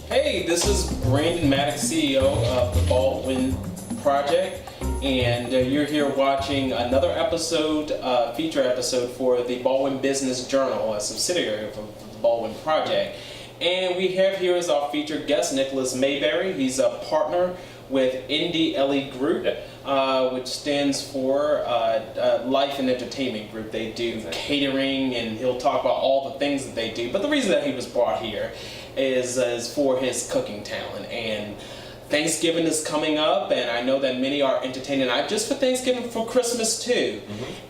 Hey, this is Brandon Maddox, CEO of the Baldwing Project, and you're here watching another episode, feature episode for the Baldwing Business Journal, a subsidiary of the Baldwing Project. And we have here as our featured guest, Nickolas Mayberry. He's a partner with NDLE Group, which stands for Life and Entertainment Group. They do catering, and he'll talk about all the things that they do. But the reason that he was brought here is for his cooking talent. And Thanksgiving is coming up, and I know that many are entertaining not just for Thanksgiving, for Christmas too.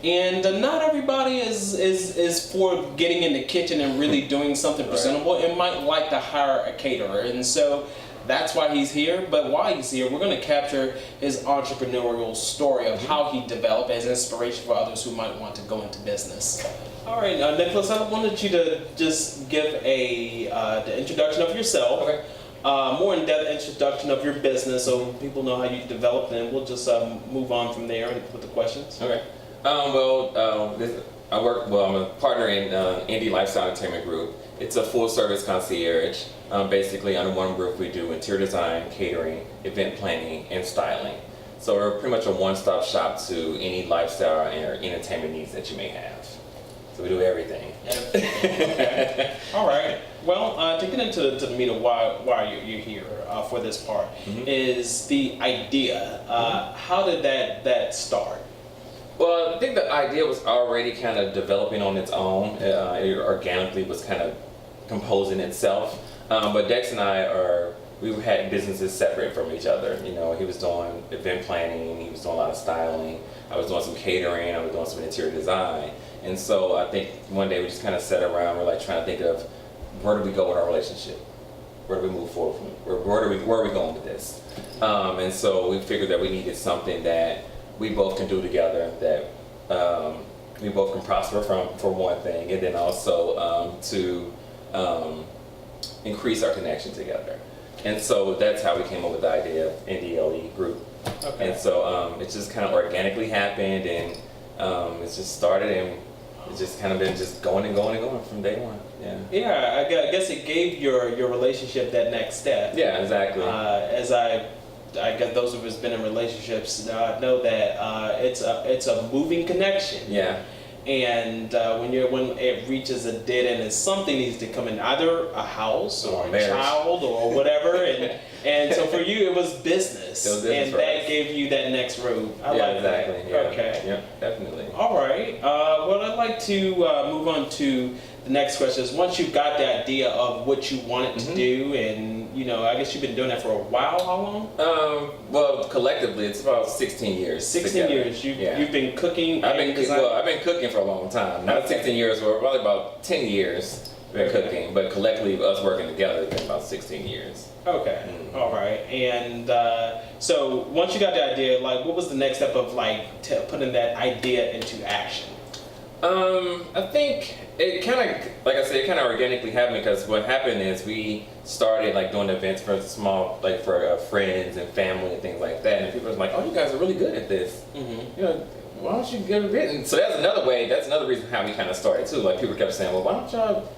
And not everybody is for getting in the kitchen and really doing something presentable, and might like to hire a caterer. And so that's why he's here. But while he's here, we're going to capture his entrepreneurial story of how he developed as inspiration for others who might want to go into business. All right, Nickolas, I wanted you to just give the introduction of yourself. Okay. More in-depth introduction of your business so people know how you developed, and we'll just move on from there with the questions. Okay. I'm a partner in Indie Lifestyle Entertainment Group. It's a full-service concierge. Basically, under one roof, we do interior design, catering, event planning, and styling. So we're pretty much a one-stop shop to any lifestyle and entertainment needs that you may have. So we do everything. Okay. All right. Well, to get into the meat of why you're here for this part is the idea. How did that start? Well, I think the idea was already kind of developing on its own. It organically was kind of composing itself. But Dex and we had businesses separate from each other. You know, he was doing event planning, he was doing a lot of styling. I was doing some catering, I was doing some interior design. And so I think one day we just kind of sat around, we're like trying to think of where do we go with our relationship? Where do we move forward from? Where are we going with this? And so we figured that we needed something that we both can do together, that we both can prosper from, for one thing, and then also to increase our connection together. And so that's how we came up with the idea of NDLE Group. Okay. And so it just kind of organically happened, and it's just started, and it's just kind of been just going and going and going from day one. Yeah. Yeah, I guess it gave your relationship that next step. Yeah, exactly. As I guess those of us been in relationships know that it's a moving connection. Yeah. And when it reaches a dead end, something needs to come in, either a house or a child or whatever. And so for you, it was business, and that gave you that next road. I like exactly. that. Yeah. Okay. Yeah, definitely. All right. Well, I'd like to move on to the next question. Is once you've got the idea of what you wanted to do, and I guess you've been doing that for a while. How long? Well, collectively, it's about 16 years. 16 years. You've been cooking. I've been cooking for a long time. Not 16 years, or probably about 10 years. Been cooking, but collectively, us working together, it's been about 16 years. Okay. All right. And so once you got the idea, what was the next step of putting that idea into action? I think it kind of, like I said, it kind of organically happened, because what happened is we started doing events for for friends and family and things like that, and people were like, "Oh, you guys are really good at this. Why don't you get a bit?" And so that's another reason how we kind of started too. People kept saying, "Well, why don't y'all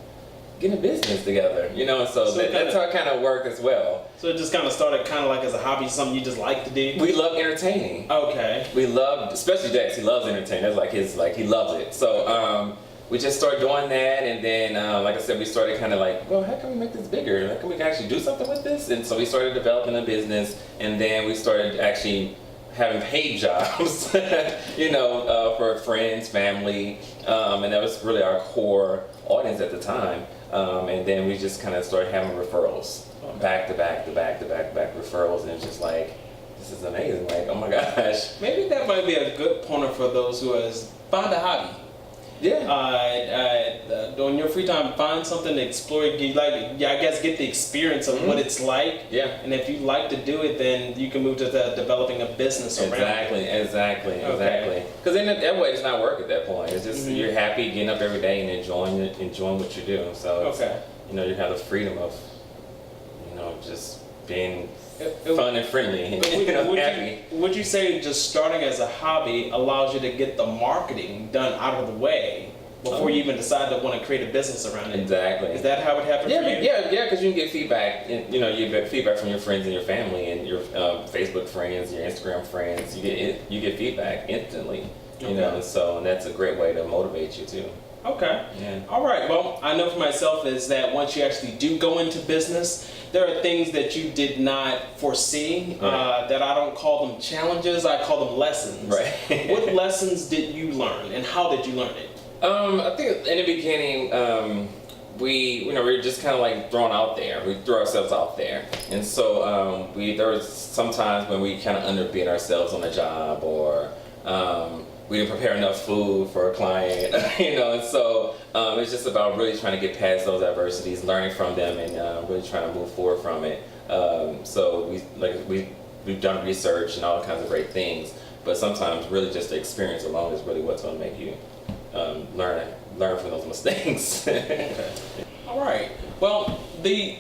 get a business together?" And so that's how it kind of worked as well. So it just kind of started as a hobby, something you just like to do? We love entertaining. Okay. We loved, especially Dex, he loves entertaining. That's he loves it. So we just started doing that, and then like I said, we started well, how can we make this bigger? How can we actually do something with this? And so we started developing a business, and then we started actually having paid jobs, for friends, family, and that was really our core audience at the time. And then we just kind of started having referrals, back to back referrals, and it's just this is amazing. Oh my gosh. Maybe that might be a good pointer for those who has found a hobby. Yeah. On your free time, find something to explore. I guess get the experience of what it's like. Yeah. And if you like to do it, then you can move to developing a business around it. Exactly. Because in that way, it's not work at that point. It's just you're happy getting up every day and enjoying what you do. So it's, you have the freedom of just being fun and friendly and happy. Would you say just starting as a hobby allows you to get the marketing done out of the way before you even decide to want to create a business around it. Exactly. Is that how it happened Yeah, for you? yeah, because you can get feedback. You know, you get feedback from your friends and your family and your Facebook friends, your Instagram friends. You get feedback instantly. You know, and that's a great way to motivate you too. Okay. Yeah. All right. Well, I know for myself is that once you actually do go into business, there are things that you did not foresee. Right. That I don't call them challenges. I call them lessons. Right. What lessons did you learn, and how did you learn it? I think in the beginning, we were just kind of like thrown out there. We threw ourselves out there, and so there was some times when we kind of underbid ourselves on a job, or we didn't prepare enough food for a client, you know. And so it's just about really trying to get past those adversities, learning from them, and really trying to move forward from it. So we've done research and all kinds of great things, but sometimes really just the experience alone is really what's going to make you learn from those mistakes. Okay. All right. Well, the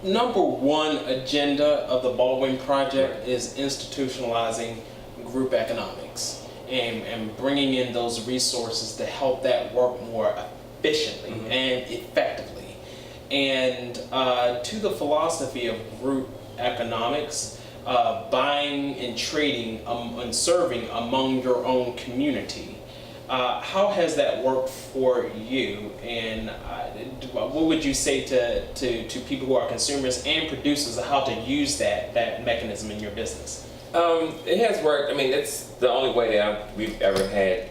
number one agenda of the Baldwing Project is institutionalizing group economics and bringing in those resources to help that work more efficiently and effectively. And to the philosophy of group economics, buying and trading and serving among your own community. How has that worked for you, and what would you say to people who are consumers and producers of how to use that mechanism in your business? It has worked. I mean, it's the only way that we've ever had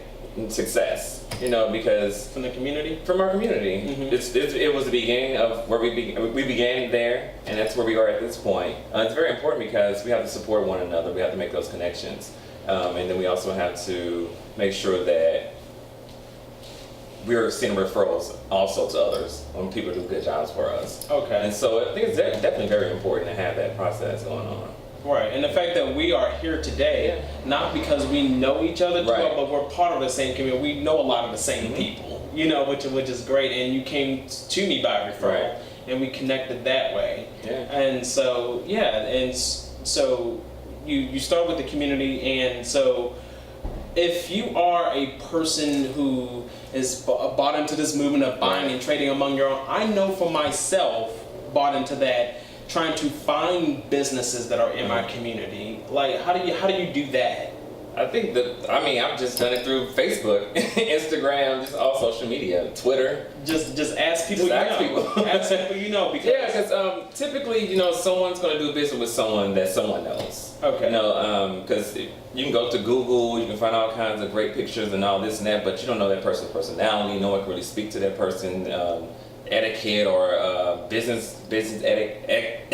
success, you know, because From the community? from our community. It was the beginning of where we began there, and that's where we are at this point. It's very important because we have to support one another. We have to make those connections, and then we also have to make sure that we're sending referrals also to others when people do good jobs for us. Okay. And so I think it's definitely very important to have that process going on. Right, and the fact that we are here today, not because we know each other too well, but we're part of the same community. We know a lot of the same people, you know, which is great. And you came to me by referral, and we connected that way. Yeah. And so, so you start with the community, and so if you are a person who is bought into this movement of buying and trading among your own, I know for myself, bought into that, trying to find businesses that are in my community. Like, how do you do that? I think I've just done it through Facebook, Instagram, just all social media, Twitter. Just ask people. Ask people you know. Because because typically, you know, someone's going to do business with someone that someone knows. Okay. You know, because you can go to Google, you can find all kinds of great pictures and all this and that, but you don't know that person's personality. No one can really speak to that person. Etiquette or business etiquette.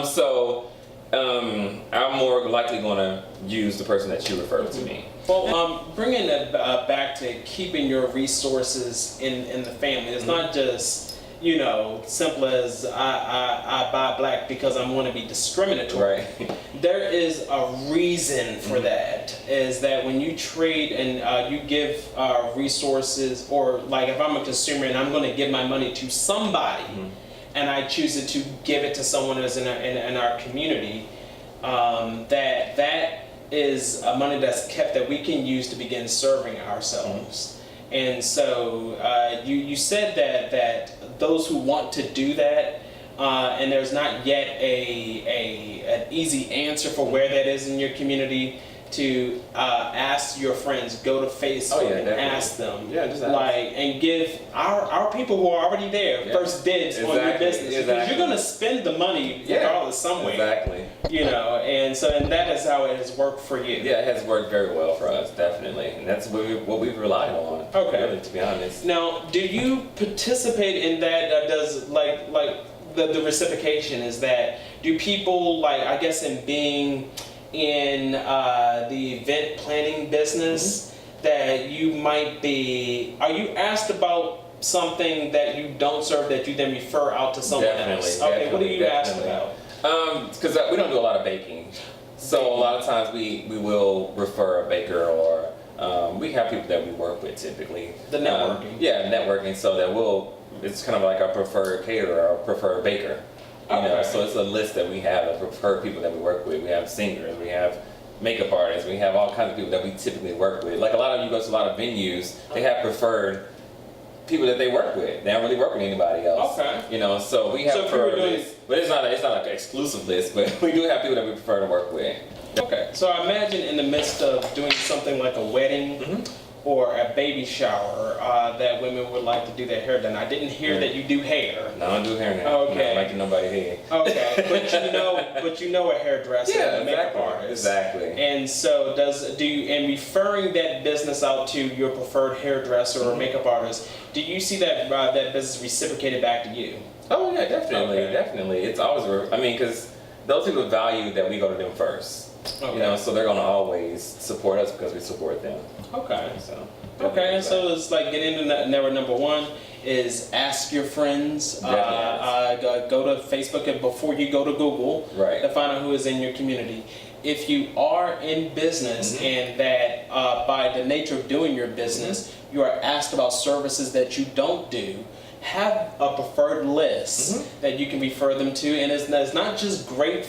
So I'm more likely going to use the person that you refer to me. Well, bringing it back to keeping your resources in the family. It's not just, you know, simple as I buy black because I want to be discriminatory. Right. There is a reason for that. Is that when you trade and you give resources, or like if I'm a consumer and I'm going to give my money to somebody, and I choose to give it to someone who's in our community, that is money that's kept that we can use to begin serving ourselves. And so you said that those who want to do that, and there's not yet an easy answer for where that is in your community, to ask your friends, go to Facebook and ask them, just ask. and give our people who are already there first dibs on your business, because you're going to spend the money regardless somewhere. Exactly. You know, and that is how it has worked for you. Yeah, it has worked very well for us, definitely, and that's what we've relied on. Okay. Really, to be honest. Now, do you participate in that? Does like the reciprocation is that, do people, like, I guess in being in the event planning business, that you might be, are you asked about something that you don't serve that you then refer out to someone else? Okay, what are you asked about? Because we don't do a lot of baking, so a lot of times we will refer a baker, or we have people that we work with typically. The networking. Networking, so that it's kind of like our preferred caterer, our preferred baker. You know, so it's a list that we have of preferred people that we work with. We have singers, we have makeup artists. We have all kinds of people that we typically work with. Like a lot of you go to a lot of venues, they have preferred people that they work with. They don't really work with anybody else. Okay. You know, so we have So if you were preferred doing- list, but it's not like an exclusive list, but we do have people that we prefer to work with. Okay, so I imagine in the midst of doing something like a wedding or a baby shower, that women would like to do their hair done. I didn't hear that you do hair. No, I don't do hair now. Okay. I don't like to nobody hair. Okay, but you know a hairdresser and a makeup artist. Exactly. And so and referring that business out to your preferred hairdresser or makeup artist, do you see that that business reciprocated back to you? Oh yeah, definitely, Okay. definitely. It's always, I mean, because those people value that we go to them first. Okay. You know, so they're gonna always support us because we support them. Okay. So. Okay, so it's like get into number one is ask your friends. Go to Facebook and before you go to Google Right. to find out who is in your community. If you are in business and that by the nature of doing your business, you are asked about services that you don't do, have a preferred list that you can refer them to, and it's not just great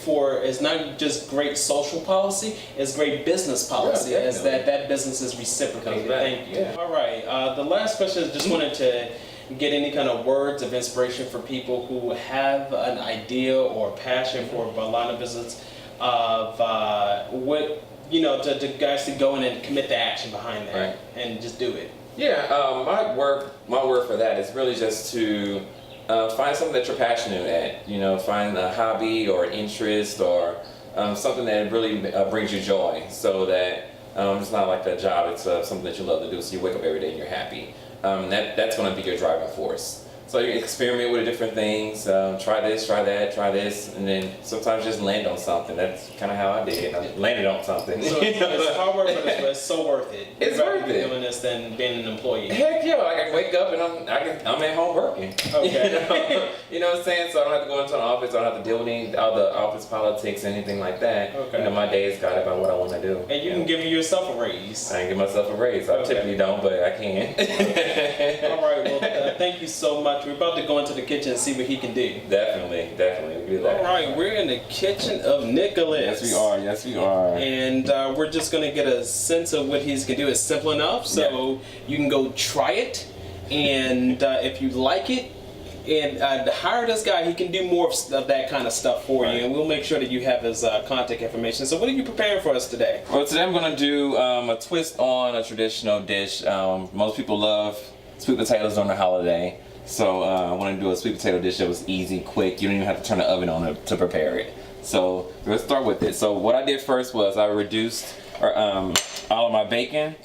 great social policy, it's great business policy, Yeah, as definitely. that business is reciprocated. Comes back, Thank you. yeah. All right, the last question is just wanted to get any kind of words of inspiration for people who have an idea or passion for a line of business of what, to guys to go in and commit the action behind that Right. and just do it. Yeah, my word for that is really just to find something that you're passionate at. You know, find a hobby or an interest or something that really brings you joy, so that it's not like a job. It's something that you love to do. So you wake up every day and you're happy. That's going to be your driving force. So you experiment with different things, try this, try that, try this, and then sometimes just land on something. That's kind of how I did. I landed on something. So it's hard work, but it's so worth it. It's You'd rather worth be it. doing this than being an employee. Heck yeah! Like I can wake up and I'm at home working. Okay. You know what I'm saying? So I don't have to go into an office. I don't have to deal with all the office politics or anything like that. Okay. You know, my day is guided by what I want to do. And you can give yourself a raise. I can give myself a raise. I Okay. typically don't, but I can. All right, well, thank you so much. We're about to go into the kitchen and see what he can do. Definitely do that. All right, we're in the kitchen of Nickolas. Yes, we are. And we're just going to get a sense of what he's going to do. It's simple enough, so you can go try it. And if you like it, and hire this guy, he can do more of that kind of stuff for you. And we'll make sure that you have his contact information. So what are you preparing for us today? Well, today I'm going to do a twist on a traditional dish. Most people love sweet potatoes on the holiday. So I want to do a sweet potato dish that was easy, quick. You don't even have to turn the oven on to prepare it. So let's start with it. So what I did first was I reduced all of my bacon.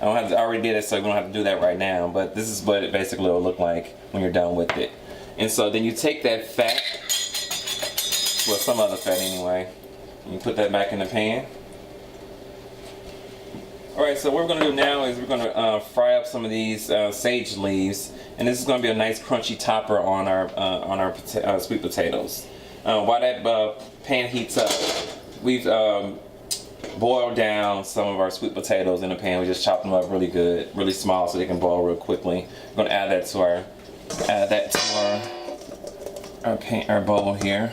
I already did it, so we don't have to do that right now. But this is what it basically will look like when you're done with it. And so then you take that fat, well, some other fat anyway, and you put that back in the pan. Alright, so what we're going to do now is we're going to fry up some of these sage leaves, and this is going to be a nice crunchy topper on our sweet potatoes. While that pan heats up, we've boiled down some of our sweet potatoes in the pan. We just chopped them up really good, really small, so they can boil real quickly. We're going to add that to our bowl here.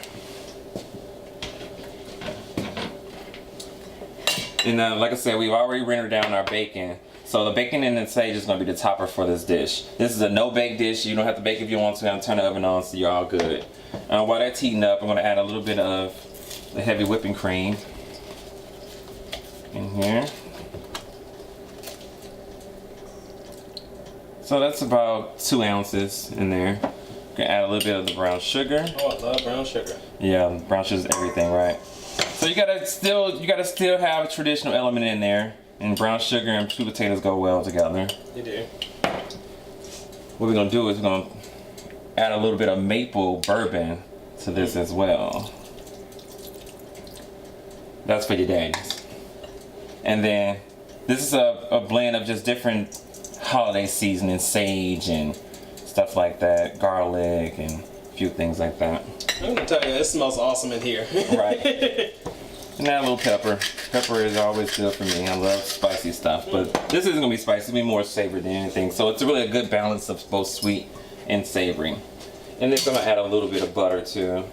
And like I said, we've already rendered down our bacon. So the bacon and the sage is going to be the topper for this dish. This is a no-bake dish. You don't have to bake if you want to. I'm turn the oven on, so you're all good. While that's heating up, I'm going to add a little bit of the heavy whipping cream in here. So that's about 2 ounces in there. I'm going to add a little bit of the brown sugar. Oh, I love brown sugar. Yeah, brown sugar is everything, right? So you gotta still have a traditional element in there, and brown sugar and sweet potatoes go well together. They do. What we're gonna do is we're gonna add a little bit of maple bourbon to this as well. That's for your daddies. And then this is a blend of just different holiday seasoning, sage and stuff like that, garlic and a few things like that. I'm gonna tell you, it smells awesome in here. Right. And add a little pepper. Pepper is always good for me. I love spicy stuff, but this isn't gonna be spicy. It's gonna be more savory than anything. So it's really a good balance of both sweet and savory. And then I'm gonna add a little bit of butter too.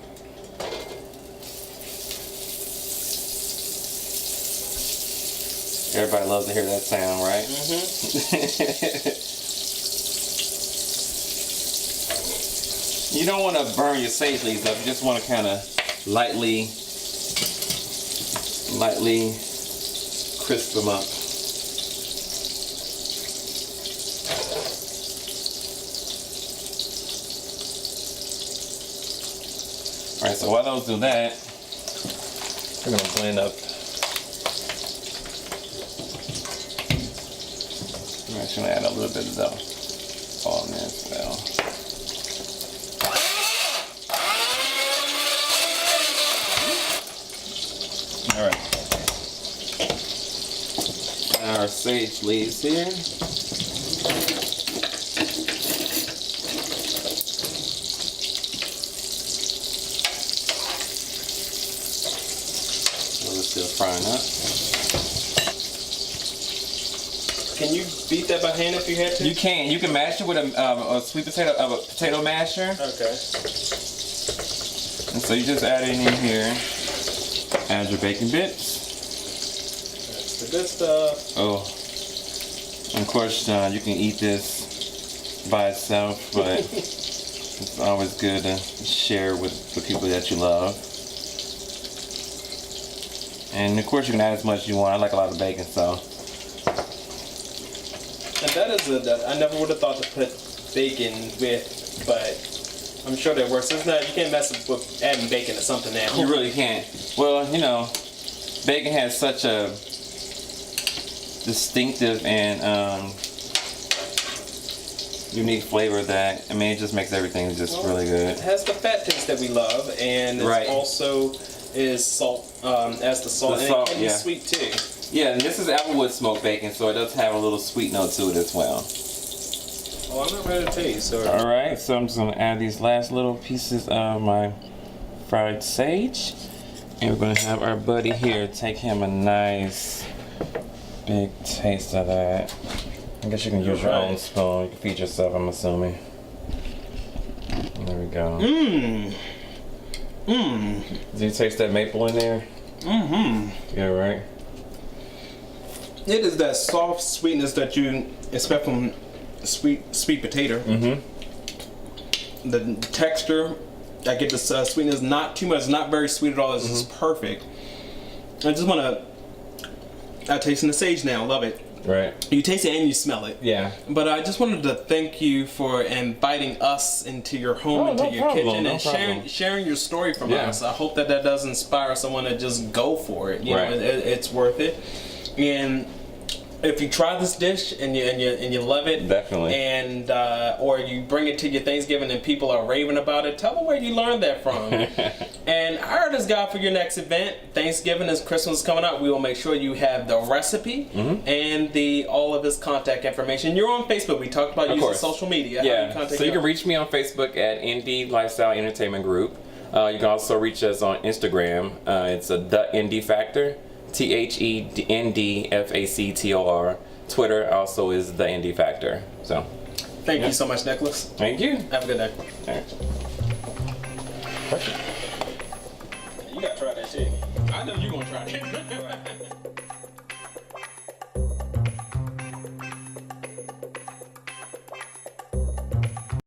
Everybody loves to hear that sound, right? You don't want to burn your sage leaves up. You just want to kind of lightly crisp them up. All right, so while those do that, we're gonna blend up. I'm actually gonna add a little bit of the salt in there as well. All right. Our sage leaves here. Still frying up. Can you beat that by hand if you had to? You can. You can mash it with a sweet potato masher. Okay. And so you just add it in here. Add your bacon bits. That's the good stuff. Oh. And of course, you can eat this by itself, but it's always good to share with the people that you love. And of course you can add as much as you want. I like a lot of bacon, so. And that is I never would have thought to put bacon with, but I'm sure that works. It's not, you can't mess with adding bacon to something now. You really can't. Well, you know, bacon has such a distinctive and unique flavor that, I mean, it just makes everything just really good. It has the fat taste that we love, and it also is salt, as the salt, and it can be sweet too. Yeah, and this is applewood smoked bacon, so it does have a little sweet note to it as well. Oh, I'm not ready to taste. All right, so I'm just gonna add these last little pieces of my fried sage, and we're gonna have our buddy here take him a nice big taste of that. I guess you can use your own spoon. You can feed yourself, I'm assuming. There we go. Mmm. Mmm. Do you taste that maple in there? Mm-hmm. Yeah, right. It is that soft sweetness that you expect from sweet potato. Mm-hmm. The texture, I get this sweetness, not too much, not very sweet at all. It's just perfect. I just want to. I'm tasting the sage now. Love it. Right. You taste it and you smell it. Yeah. But I just wanted to thank you for inviting us into your home, into your kitchen, and sharing your story from us. I hope that does inspire someone to just go for it. You know, it's worth it. And if you try this dish and you love it, definitely, and or you bring it to your Thanksgiving and people are raving about it, tell them where you learned that from. And I heard this guy for your next event. Thanksgiving as Christmas is coming up, we will make sure you have the recipe and all of his contact information. You're on Facebook. We talked about using social media. Yeah, so you can reach me on Facebook at Indie Lifestyle Entertainment Group. You can also reach us on Instagram. It's The Indie Factor. TheNDFactor. Twitter also is The Indie Factor. So, thank you so much, Nickolas. Thank you. Have a good day. All right. Perfect. You gotta try that shit. I know you're gonna try it.